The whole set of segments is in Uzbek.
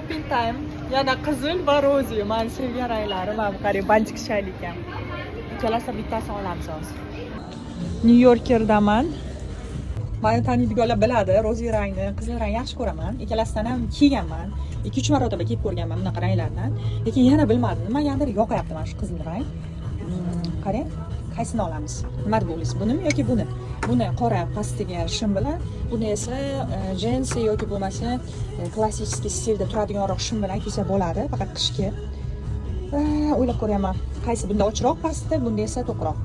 shopping time. Yana qizil va rozi. Men sevgan ranglarim. Mana qarang, bantik shayli ekan. Ikkalasi bittasini olamiz hozir. New Yorkerdaman. Meni taniydiganlar biladi, rozi rangni, qizil rang yaxshi ko'raman. Ikkalasidan ham kiyganman. 2-3 marotaba kiyib ko'rganman bunaqa ranglardan. Lekin yana bilmadim, nimagadir yoqayapti mana shu qizil rang. Qarang, qaysini olamiz? Nima deb o'ylaysiz? Bunimi yoki buni? Buni qora pastiga shim bilan, buni esa jensi yoki bo'lmasa klassik stilda turadiganroq shim bilan kiysa bo'ladi, faqat qishki. O'ylab ko'raman, qaysi bunda ochroq pasti, bunda esa to'qroq.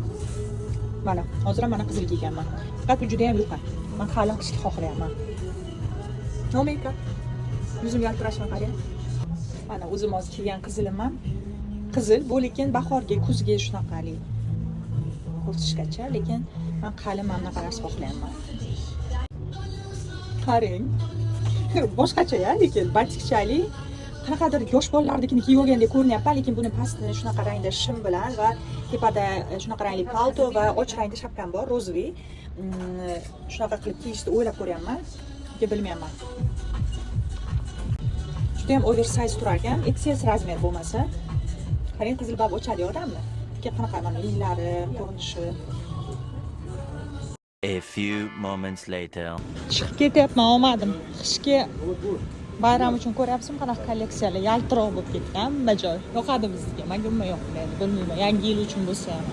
Mana, hozir ham mana qizil kiyganman. Faqat bu juda ham yuqa. Men qalin qishki xohlayapman. No make-up. Yuzim yaltirashini qarang. Mana o'zim hozir kiygan qizilim ham. Qizil, bu lekin bahorga, kuzga shunaqali. Ko'rsatishgacha, lekin men qalin mana qarashni xohlayapman. Qarang. Boshqacha-ya, lekin batikchali. Qanaqadir yosh bolalarnikini kiyib olgandek ko'rinyapti, lekin buni pastini shunaqa rangda shim bilan va tepada shunaqa rangli palto va och rangda shapkam bor, rozeviy. Shunaqa qilib kiyishni o'ylab ko'ryapman. Lekin bilmayman. Juda ham oversize turar ekan, XS razmer bo'lmasa. Qarang, qizil bab ochadi odamni. Lekin qanaqa mana yillari, ko'rinishi. A few moments later. Chiqib ketyapman, olmadim. Qishki bayram uchun ko'ryapsizmi qanaqa kolleksiyalar yaltiroq bo'lib ketgan, bajoy. Yoqadi bizga. Menga umuman yoqmaydi, bilmayman. Yangi yil uchun bo'lsa ham.